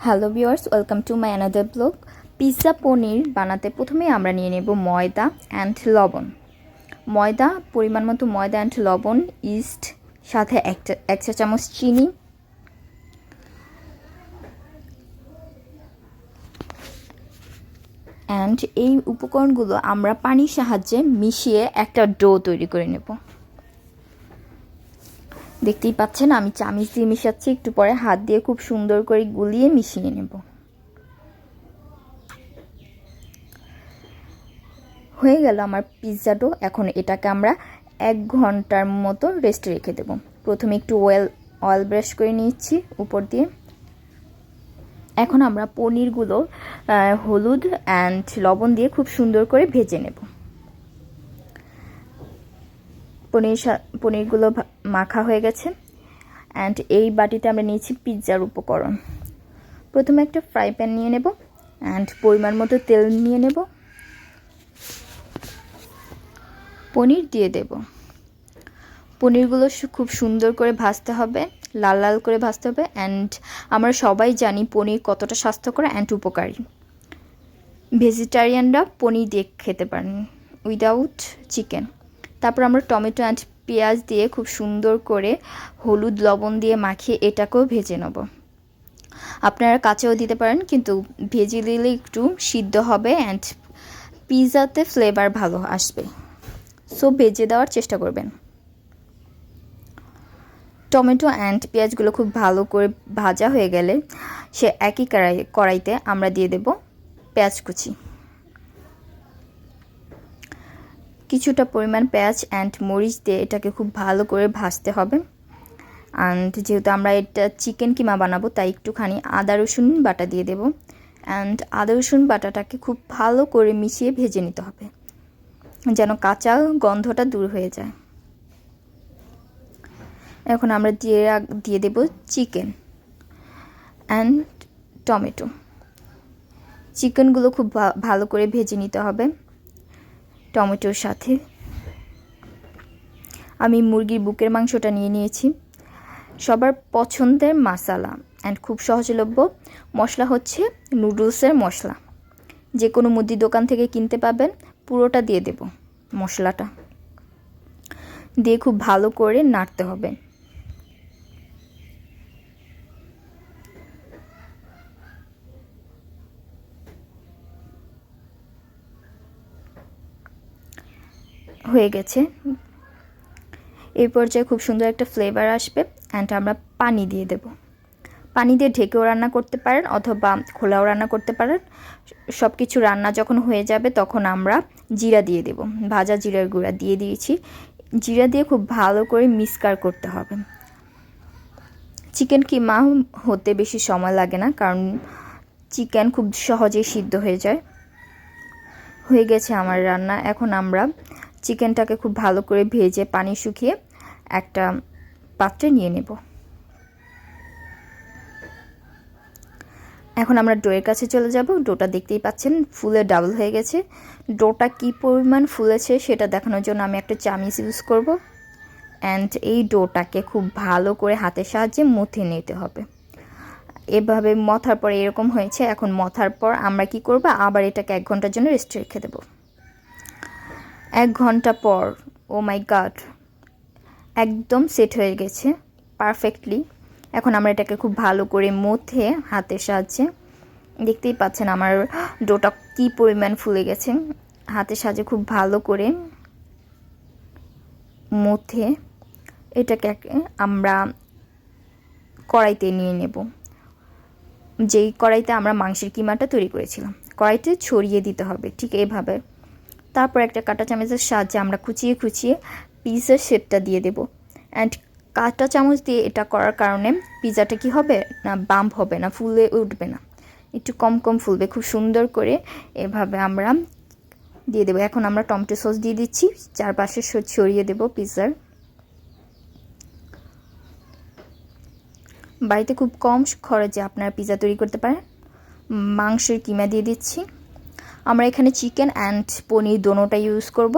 Hello viewers, welcome to my another blog. Pizza paneer বানাতে প্রথমেই আমরা নিয়ে নেব ময়দা অ্যান্ড লবণ। ময়দা, পরিমাণ মতো ময়দা অ্যান্ড লবণ, ইস্ট, সাথে এক চা চামচ চিনি, অ্যান্ড এই উপকরণগুলো আমরা পানির সাহায্যে মিশিয়ে একটা ডো তৈরি করে নেব। দেখতেই পাচ্ছেন আমি চামচ দিয়ে মিশাচ্ছি, একটু পরে হাত দিয়ে খুব সুন্দর করে গুলিয়ে মিশিয়ে নেব। হয়ে গেল আমার পিৎজা ডো। এখন এটাকে আমরা 1 ঘন্টার মতো রেস্টে রেখে দেব। প্রথমে একটু অয়েল ব্রাশ করে নিচ্ছি উপর দিয়ে। এখন আমরা পনিরগুলো হলুদ অ্যান্ড লবণ দিয়ে খুব সুন্দর করে ভেজে নেব। পনিরগুলো মাখা হয়ে গেছে, অ্যান্ড এই বাটিতে আমরা নিয়েছি পিৎজার উপকরণ। প্রথমে একটা ফ্রাই প্যান নিয়ে নেব অ্যান্ড পরিমাণ মতো তেল নিয়ে নেব, পনির দিয়ে দেব। পনিরগুলো খুব সুন্দর করে ভাজতে হবে, লাল লাল করে ভাজতে হবে। অ্যান্ড আমরা সবাই জানি পনির কতটা স্বাস্থ্যকর অ্যান্ড উপকারী। ভেজিটেরিয়ানরা পনির দিয়ে খেতে পারেন উইদাউট চিকেন। তারপর আমরা টমেটো অ্যান্ড পেঁয়াজ দিয়ে খুব সুন্দর করে হলুদ লবণ দিয়ে মাখিয়ে এটাকেও ভেজে নেব। আপনারা কাঁচাও দিতে পারেন, কিন্তু ভেজে দিলে একটু সিদ্ধ হবে অ্যান্ড পিৎজাতে ফ্লেভার ভালো আসবে। সো ভেজে দেওয়ার চেষ্টা করবেন। টমেটো অ্যান্ড পেঁয়াজগুলো খুব ভালো করে ভাজা হয়ে গেলে সে একই কড়াইতে আমরা দিয়ে দেব পেঁয়াজ কুচি। কিছুটা পরিমাণ পেঁয়াজ অ্যান্ড মরিচ দিয়ে এটাকে খুব ভালো করে ভাজতে হবে। অ্যান্ড যেহেতু আমরা এটা চিকেন কিমা বানাবো, তাই একটুখানি আদা রসুন বাটা দিয়ে দেব। অ্যান্ড আদা রসুন বাটাটাকে খুব ভালো করে মিশিয়ে ভেজে নিতে হবে, যেন কাঁচা গন্ধটা দূর হয়ে যায়। এখন আমরা দিয়ে দেব চিকেন অ্যান্ড টমেটো। চিকেনগুলো খুব ভালো করে ভেজে নিতে হবে টমেটোর সাথে। আমি মুরগির বুকের মাংসটা নিয়ে নিয়েছি। সবার পছন্দের মশলা অ্যান্ড খুব সহজলভ্য মশলা হচ্ছে নুডলসের মশলা। যে কোনো মুদি দোকান থেকে কিনতে পাবেন। পুরোটা দিয়ে দেব। মশলাটা দিয়ে খুব ভালো করে নাড়তে হবে। হয়ে গেছে। এই পর্যায়ে খুব সুন্দর একটা ফ্লেভার আসবে অ্যান্ড আমরা পানি দিয়ে দেব। পানি দিয়ে ঢেকেও রান্না করতে পারেন অথবা খোলাও রান্না করতে পারেন। সব কিছু রান্না যখন হয়ে যাবে তখন আমরা জিরা দিয়ে দেব। ভাজা জিরার গুঁড়া দিয়ে দিয়েছি। জিরা দিয়ে খুব ভালো করে মিক্সকার করতে হবে। চিকেন কিমা হতে বেশি সময় লাগে না, কারণ চিকেন খুব সহজেই সিদ্ধ হয়ে যায়। হয়ে গেছে আমার রান্না। এখন আমরা চিকেনটাকে খুব ভালো করে ভেজে পানি শুকিয়ে একটা পাত্রে নিয়ে নেব। এখন আমরা ডোয়ের কাছে চলে যাব। ডোটা দেখতেই পাচ্ছেন ফুলে ডাবল হয়ে গেছে। ডোটা কী পরিমাণ ফুলেছে সেটা দেখানোর জন্য আমি একটা চামিচ ইউজ করব। অ্যান্ড এই ডোটাকে খুব ভালো করে হাতের সাহায্যে মুথে নিতে হবে। এভাবে মথার পর এরকম হয়েছে। এখন মথার পর আমরা কি করব, আবার এটাকে 1 ঘন্টার জন্য রেস্টে রেখে দেব। 1 ঘন্টা পর, ও মাই গড, একদম সেট হয়ে গেছে পারফেক্টলি। এখন আমরা এটাকে খুব ভালো করে মুথে হাতের সাহায্যে, দেখতেই পাচ্ছেন আমার ডোটা কি পরিমাণ ফুলে গেছে। হাতের সাহায্যে খুব ভালো করে মুথে এটাকে আমরা কড়াইতে নিয়ে নেব। যেই কড়াইতে আমরা মাংসের কিমাটা তৈরি করেছিলাম, কড়াইতে ছড়িয়ে দিতে হবে ঠিক এইভাবে। তারপর একটা কাঁটা চামচের সাহায্যে আমরা কুচিয়ে কুচিয়ে পিৎজার শেপটা দিয়ে দেব। অ্যান্ড কাঁটা চামচ দিয়ে এটা করার কারণে পিৎজাটা কি হবে না, বাম্প হবে না, ফুলে উঠবে না, একটু কম কম ফুলবে। খুব সুন্দর করে এভাবে আমরা দিয়ে দেবো। এখন আমরা টমেটো সস দিয়ে দিচ্ছি, চারপাশে ছড়িয়ে দেব পিৎজার। বাড়িতে খুব কম খরচে আপনারা পিৎজা তৈরি করতে পারেন। মাংসের কিমা দিয়ে দিচ্ছি। আমরা এখানে চিকেন অ্যান্ড পনির দোনোটা ইউজ করব।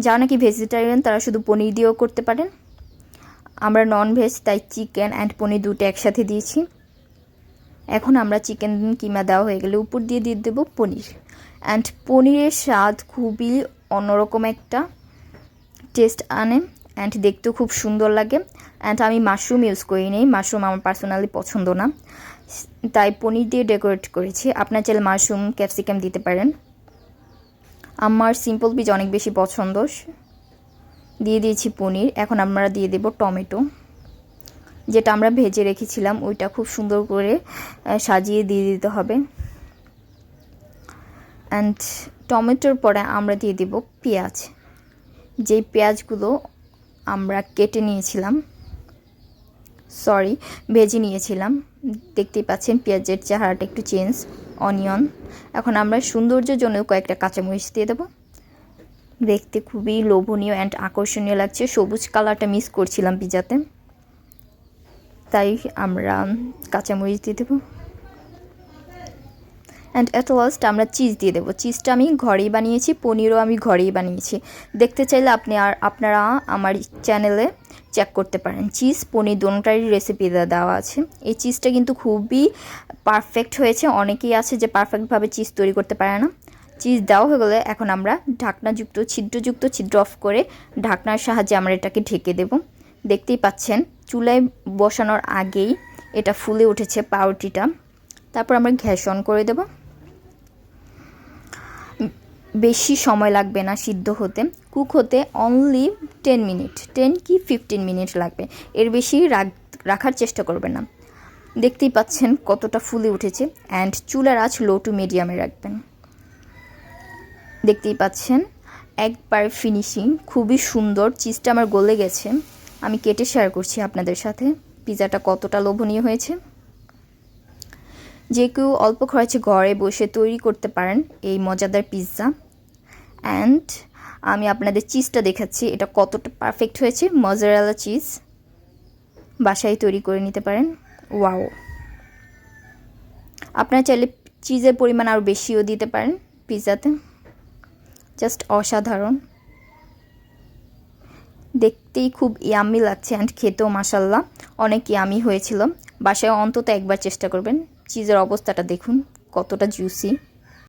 যারা নাকি ভেজিটেরিয়ান তারা শুধু পনির দিয়েও করতে পারেন। আমরা নন ভেজ, তাই চিকেন অ্যান্ড পনির দুটো একসাথে দিয়েছি। এখন আমরা চিকেন কিমা দেওয়া হয়ে গেলে উপর দিয়ে দিয়ে দেবো পনির। অ্যান্ড পনিরের স্বাদ খুবই অন্যরকম একটা টেস্ট আনে অ্যান্ড দেখতেও খুব সুন্দর লাগে। অ্যান্ড আমি মাশরুম ইউজ করি নি, মাশরুম আমার পার্সোনালি পছন্দ না, তাই পনির দিয়ে ডেকোরেট করেছি। আপনার চাইলে মাশরুম ক্যাপসিকাম দিতে পারেন। আমার সিম্পল পিজ অনেক বেশি পছন্দ। দিয়ে দিয়েছি পনির। এখন আমরা দিয়ে দেব টমেটো, যেটা আমরা ভেজে রেখেছিলাম ওইটা খুব সুন্দর করে সাজিয়ে দিয়ে দিতে হবে। অ্যান্ড টমেটোর পরে আমরা দিয়ে দেব পেঁয়াজ, যেই পেঁয়াজগুলো আমরা কেটে নিয়েছিলাম, ভেজে নিয়েছিলাম। দেখতেই পাচ্ছেন পেঁয়াজের চেহারাটা একটু চেঞ্জ। অনিয়ন। এখন আমরা সৌন্দর্যের জন্য কয়েকটা কাঁচামরিচ দিয়ে দেবো। দেখতে খুবই লোভনীয় অ্যান্ড আকর্ষণীয় লাগছে। সবুজ কালারটা মিস করছিলাম পিজাতে, তাই আমরা কাঁচামরিচ দিয়ে দেবো। অ্যান্ড অ্যাট লাস্ট আমরা চিজ দিয়ে দেবো। চিজটা আমি ঘরেই বানিয়েছি, পনিরও আমি ঘরেই বানিয়েছি। দেখতে চাইলে আপনারা আমার চ্যানেলে চেক করতে পারেন। চিজ পনির দোনোটারই রেসিপি দেওয়া আছে। এই চিজটা কিন্তু খুবই পারফেক্ট হয়েছে। অনেকেই আছে যে পারফেক্টভাবে চিজ তৈরি করতে পারে না। চিজ দেওয়া হয়ে গেলে এখন আমরা ছিদ্র অফ করে ঢাকনার সাহায্যে আমরা এটাকে ঢেকে দেব। দেখতেই পাচ্ছেন চুলায় বসানোর আগেই এটা ফুলে উঠেছে পাউরুটিটা। তারপর আমরা গ্যাস অন করে দেব। বেশি সময় লাগবে না সিদ্ধ হতে, কুক হতে অনলি 10 মিনিট, 10 কি 15 মিনিট লাগবে, এর বেশি রাখার চেষ্টা করবেন না। দেখতেই পাচ্ছেন কতটা ফুলে উঠেছে। অ্যান্ড চুলার আঁচ লো টু মিডিয়ামে রাখবেন। দেখতেই পাচ্ছেন একবার ফিনিশিং খুবই সুন্দর। চিজটা আমার গলে গেছে, আমি কেটে শেয়ার করছি আপনাদের সাথে পিজাটা কতটা লোভনীয় হয়েছে। যে কেউ অল্প খরচে ঘরে বসে তৈরি করতে পারেন এই মজাদার পিৎজা। অ্যান্ড আমি আপনাদের চিজটা দেখাচ্ছি এটা কতটা পারফেক্ট হয়েছে। মজারেলা চিজ বাসায় তৈরি করে নিতে পারেন। ওয়াও! আপনারা চাইলে চিজের পরিমাণ আরও বেশিও দিতে পারেন পিৎজাতে। জাস্ট অসাধারণ, দেখতেই খুব ইয়াম্মি লাগছে অ্যান্ড খেতেও মাশাল্লাহ অনেক ইয়ামি হয়েছিল। বাসায় অন্তত একবার চেষ্টা করবেন। চিজের অবস্থাটা দেখুন কতটা জুসি।